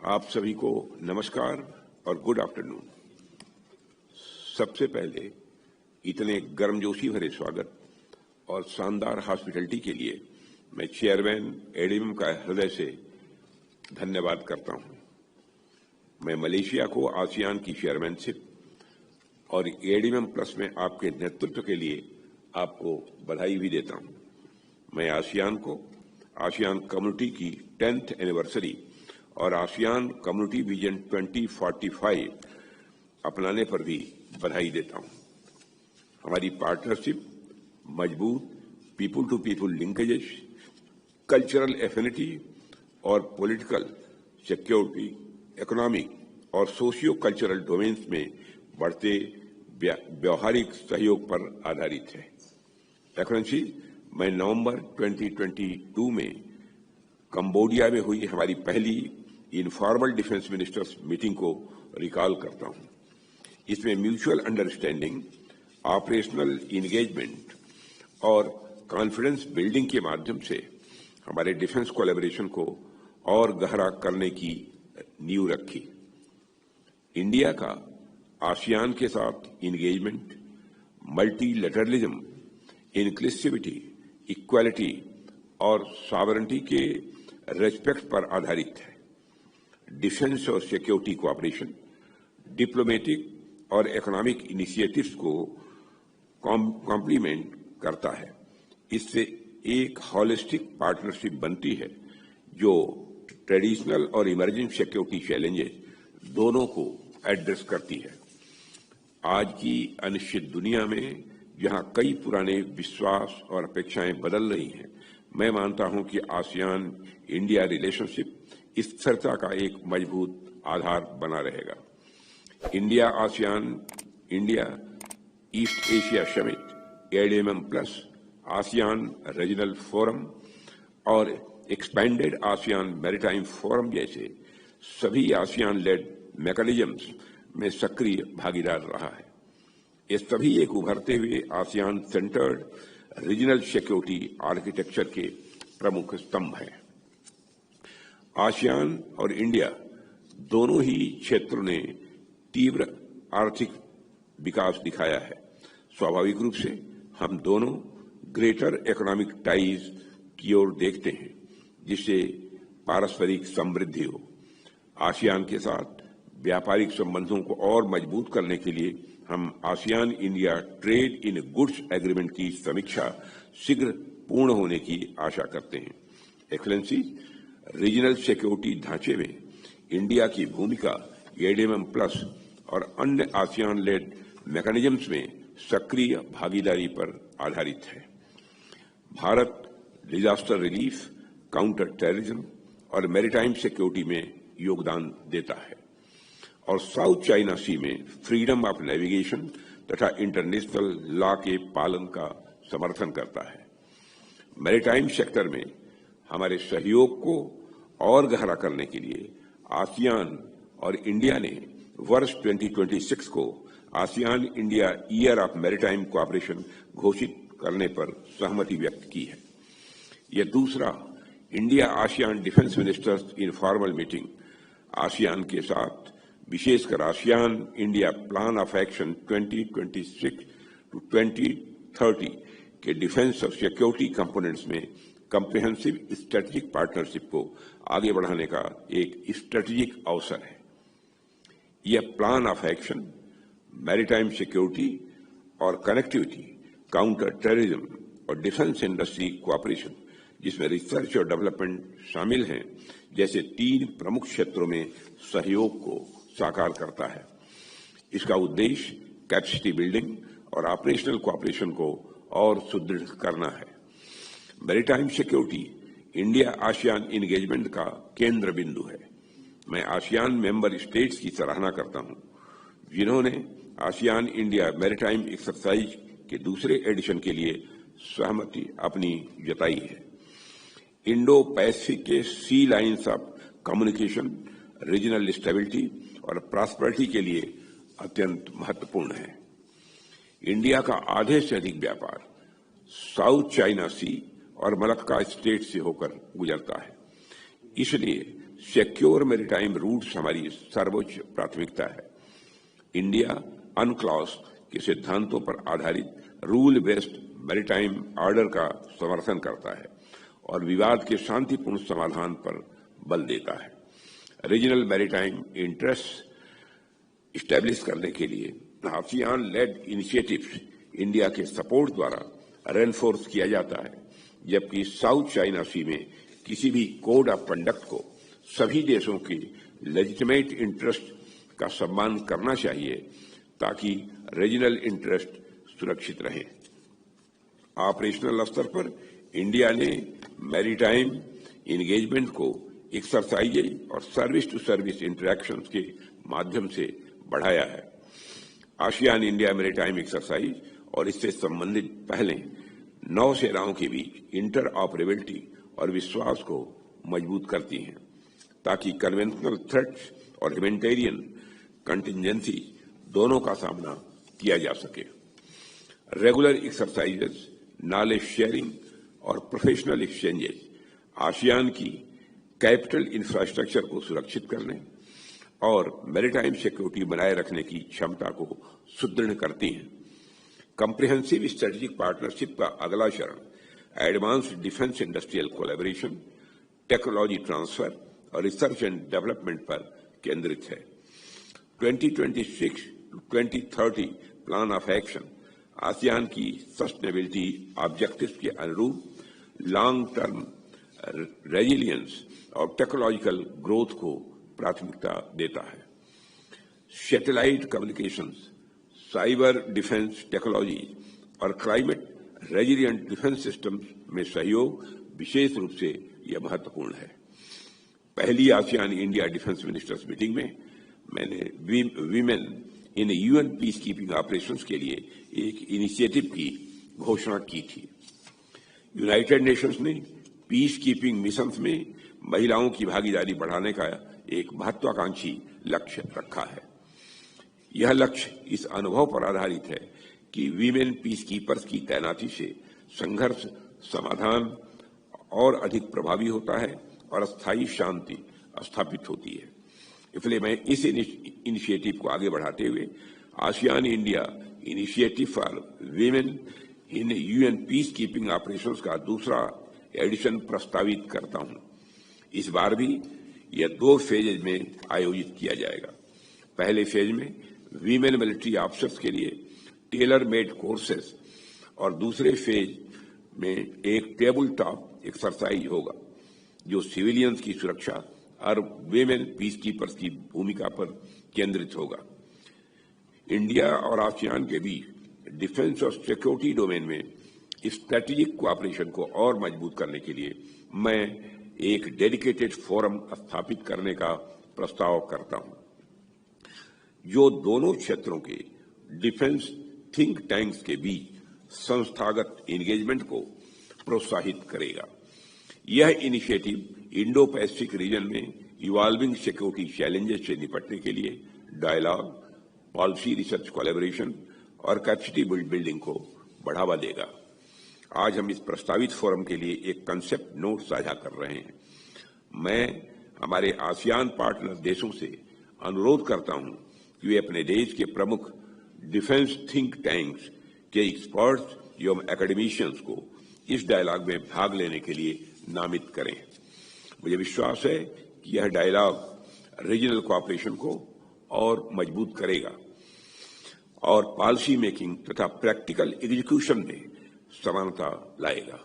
आप सभी को नमस्कार और गुड आफ्टरनून। सबसे पहले इतने गर्मजोशी भरे स्वागत और शानदार हॉस्पिटैलिटी के लिए मैं चेयरमैन एडीएम का हृदय से धन्यवाद करता हूं। मैं मलेशिया को आसियान की चेयरमैनशिप और एडीएम प्लस में आपके नेतृत्व के लिए आपको बधाई भी देता हूं। मैं आसियान को आसियान कम्युनिटी की 10th एनिवर्सरी और आसियान कम्युनिटी विजन 2045 अपनाने पर भी बधाई देता हूं। हमारी पार्टनरशिप मजबूत people to people linkages, cultural affinity और पॉलिटिकल सिक्योरिटी, इकोनॉमिक और सोशियो कल्चरल डोमेन्स में बढ़ते व्यवहारिक सहयोग पर आधारित है। एक्सेलेंसी, मैं नवंबर 2022 में कंबोडिया में हुई हमारी पहली इनफॉर्मल डिफेंस मिनिस्टर्स मीटिंग को रिकॉल करता हूं। इसमें म्यूचुअल अंडरस्टैंडिंग, ऑपरेशनल इंगेजमेंट और कॉन्फिडेंस बिल्डिंग के माध्यम से हमारे डिफेंस कोलैबोरेशन को और गहरा करने की नींव रखी। इंडिया का आसियान के साथ इंगेजमेंट मल्टीलैटरलिज्म, इंक्लूसिविटी, इक्वालिटी और सॉवरेनिटी के रेस्पेक्ट पर आधारित है। डिफेंस और सिक्योरिटी कोऑपरेशन, डिप्लोमेटिक और इकोनॉमिक इनिशिएटिव्स को कॉम्प्लीमेंट करता है। इससे एक होलिस्टिक पार्टनरशिप बनती है जो ट्रेडिशनल और इमर्जिंग सिक्योरिटी चैलेंजेस दोनों को एड्रेस करती है। आज की अनिश्चित दुनिया में जहां कई पुराने विश्वास और अपेक्षाएं बदल रही हैं, मैं मानता हूं कि आसियान इंडिया रिलेशनशिप स्थिरता का एक मजबूत आधार बना रहेगा। India ASEAN India east Asia summit, ADM plus, ASEAN regional forum और एक्सपेंडेड आसियान मैरीटाइम फोरम जैसे सभी आसियान लेड मैकेनिज्म्स में सक्रिय भागीदार रहा है। ये सभी एक उभरते हुए ASEAN centred regional security architecture के प्रमुख स्तंभ हैं। आसियान और इंडिया दोनों ही क्षेत्रों ने तीव्र आर्थिक विकास दिखाया है। स्वाभाविक रूप से हम दोनों ग्रेटर इकोनॉमिक टाइज की ओर देखते हैं, जिससे पारस्परिक समृद्धि हो। आसियान के साथ व्यापारिक संबंधों को और मजबूत करने के लिए हम ASEAN India trade in goods agreement की समीक्षा शीघ्र पूर्ण होने की आशा करते हैं। एक्सेलेंसी, रीजनल सिक्योरिटी ढांचे में इंडिया की भूमिका एडीएम प्लस और अन्य आसियान लेड मैकेनिज्म्स में सक्रिय भागीदारी पर आधारित है। Bharat disaster relief, counter terrorism और मैरीटाइम सिक्योरिटी में योगदान देता है और साउथ चाइना सी में फ्रीडम ऑफ नेविगेशन तथा इंटरनेशनल लॉ के पालन का समर्थन करता है। मैरीटाइम सेक्टर में हमारे सहयोग को और गहरा करने के लिए आसियान और इंडिया ने वर्ष 2026 को ASEAN India year of maritime cooperation घोषित करने पर सहमति व्यक्त की है। यह दूसरा India ASEAN defence ministers informal meeting ASEAN के साथ विशेषकर ASEAN India plan of action 2026 to 2030 के डिफेंस और सिक्योरिटी कंपोनेंट्स में कम्प्रिहेंसिव स्ट्रेटेजिक पार्टनरशिप को आगे बढ़ाने का एक स्ट्रेटेजिक अवसर है। यह plan of action maritime security और कनेक्टिविटी, काउंटर टेररिज्म और डिफेंस इंडस्ट्री कोऑपरेशन, जिसमें रिसर्च और डेवलपमेंट शामिल हैं, जैसे 3 प्रमुख क्षेत्रों में सहयोग को साकार करता है। इसका उद्देश्य कैपेसिटी बिल्डिंग और ऑपरेशनल कोऑपरेशन को और सुदृढ़ करना है। Maritime security India ASEAN engagement का केंद्र बिंदु है। मैं आसियान मेंबर स्टेट्स की सराहना करता हूं, जिन्होंने आसियान इंडिया मैरीटाइम एक्सरसाइज के दूसरे एडिशन के लिए सहमति अपनी जताई है। इंडो पैसिफिक के sea lines of communication regional stability और प्रॉस्पेरिटी के लिए अत्यंत महत्वपूर्ण है। इंडिया का आधे से अधिक व्यापार साउथ चाइना सी और मलक्का स्टेट से होकर गुजरता है। इसलिए सिक्योर मैरीटाइम रूट्स हमारी सर्वोच्च प्राथमिकता है। इंडिया अनक्लॉस के सिद्धांतों पर आधारित रूल बेस्ड मैरीटाइम ऑर्डर का समर्थन करता है और विवाद के शांतिपूर्ण समाधान पर बल देता है। रीजनल मैरीटाइम इंटरेस्ट इस्टेब्लिश करने के लिए आसियान लेड इनिशिएटिव्स इंडिया के सपोर्ट द्वारा रेनफोर्स किया जाता है, जबकि साउथ चाइना सी में किसी भी कोड ऑफ कंडक्ट को सभी देशों के लेजिटिमेट इंटरेस्ट का सम्मान करना चाहिए ताकि रीजनल इंटरेस्ट सुरक्षित रहे। ऑपरेशनल स्तर पर इंडिया ने मैरीटाइम इंगेजमेंट को एक्सरसाइज और सर्विस टू सर्विस इंटरैक्शंस के माध्यम से बढ़ाया है। आसियान इंडिया मैरीटाइम एक्सरसाइज और इससे संबंधित पहले नौसेनाओं के बीच इंटर ऑपरेबिलिटी और विश्वास को मजबूत करती हैं ताकि कन्वेंशनल थ्रेट्स और ह्यूमैनिटेरियन कंटिजेंसी दोनों का सामना किया जा सके। रेगुलर एक्सरसाइजेस, नॉलेज शेयरिंग और प्रोफेशनल एक्सचेंजेस आसियान की कैपिटल इंफ्रास्ट्रक्चर को सुरक्षित करने और मैरीटाइम सिक्योरिटी बनाए रखने की क्षमता को सुदृढ़ करती हैं। कम्प्रिहेंसिव स्ट्रेटेजिक पार्टनरशिप का अगला चरण advanced defence industrial collaboration, technology transfer और रिसर्च एंड डेवलपमेंट पर केंद्रित है। 2026 to 2030 plan of action ASEAN की सस्टेनेबिलिटी ऑब्जेक्टिव्स के अनुरूप लॉन्ग टर्म रेजिलियंस और टेक्नोलॉजिकल ग्रोथ को प्राथमिकता देता है। Satellite communications, cyber defence technology और क्लाइमेट रेजिलिएंट डिफेंस सिस्टम्स में सहयोग विशेष रूप से यह महत्वपूर्ण है। पहली ASEAN India defence ministers meeting में मैंने वीमेन इन यूएन पीस कीपिंग ऑपरेशंस के लिए एक इनिशिएटिव की घोषणा की थी। यूनाइटेड नेशंस ने पीस कीपिंग मिशंस में महिलाओं की भागीदारी बढ़ाने का एक महत्वाकांक्षी लक्ष्य रखा है। यह लक्ष्य इस अनुभव पर आधारित है कि वीमेन पीस कीपर्स की तैनाती से संघर्ष समाधान और अधिक प्रभावी होता है और स्थायी शांति स्थापित होती है। इसलिए मैं इस इनिशिएटिव को आगे बढ़ाते हुए ASEAN India initiative for women in UN peace keeping operations का दूसरा एडिशन प्रस्तावित करता हूं। इस बार भी यह 2 फेजेज में आयोजित किया जाएगा। पहले फेज में वीमेन मिलिट्री ऑफिसर्स के लिए टेलर मेड कोर्सेस और दूसरे फेज में एक टेबल टॉप एक्सरसाइज होगा जो सिविलियंस की सुरक्षा और वीमेन पीस कीपर्स की भूमिका पर केंद्रित होगा। इंडिया और आसियान के बीच डिफेंस और सिक्योरिटी डोमेन में स्ट्रेटेजिक कोऑपरेशन को और मजबूत करने के लिए मैं एक डेडिकेटेड फोरम स्थापित करने का प्रस्ताव करता हूं, जो दोनों क्षेत्रों के डिफेंस थिंक टैंक्स के बीच संस्थागत एंगेजमेंट को प्रोत्साहित करेगा। यह इनिशिएटिव इंडो पैसिफिक रीजन में इवॉल्विंग सिक्योरिटी चैलेंजेस से निपटने के लिए डायलॉग, पॉलिसी रिसर्च कोलैबोरेशन और कैपेसिटी बिल्डिंग को बढ़ावा देगा। आज हम इस प्रस्तावित फोरम के लिए एक कंसेप्ट नोट साझा कर रहे हैं। मैं हमारे आसियान पार्टनर देशों से अनुरोध करता हूं कि वे अपने देश के प्रमुख डिफेंस थिंक टैंक्स के एक्सपर्ट्स एवं एकेडमिशियंस को इस डायलॉग में भाग लेने के लिए नामित करें। मुझे विश्वास है कि यह डायलॉग रीजनल कोऑपरेशन को और मजबूत करेगा और पॉलिसी मेकिंग तथा प्रैक्टिकल एग्जीक्यूशन में समानता लाएगा।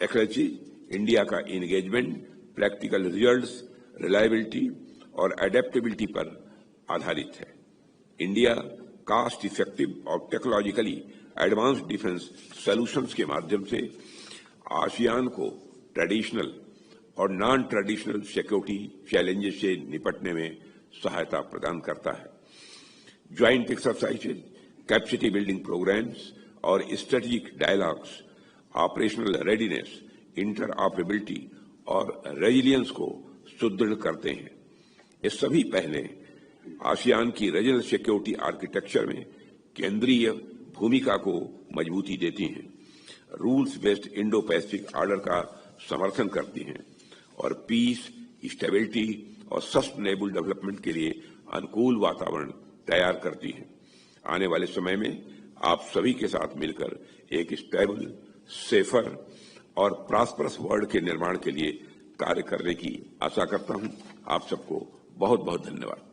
एक्चुअली इंडिया का एंगेजमेंट प्रैक्टिकल रिजल्ट्स, रिलायबिलिटी और एडेप्टेबिलिटी पर आधारित है। इंडिया कॉस्ट इफेक्टिव और टेक्नोलॉजिकली एडवांस्ड डिफेंस सॉल्यूशंस के माध्यम से आसियान को ट्रेडिशनल और नॉन ट्रेडिशनल सिक्योरिटी चैलेंजेस से निपटने में सहायता प्रदान करता है। Joint exercises, capacity building programmes और strategic dialogues operational readiness, interoperability और रेजिलियंस को सुदृढ़ करते हैं। ये सभी पहले आसियान की रीजनल सिक्योरिटी आर्किटेक्चर में केंद्रीय भूमिका को मजबूती देती हैं, rules based Indo Pacific order का समर्थन करती हैं और पीस, स्टेबिलिटी और सस्टेनेबल डेवलपमेंट के लिए अनुकूल वातावरण तैयार करती है। आने वाले समय में आप सभी के साथ मिलकर एक स्टेबल, सेफर और प्रॉस्परस वर्ल्ड के निर्माण के लिए कार्य करने की आशा करता हूं। आप सबको बहुत बहुत धन्यवाद।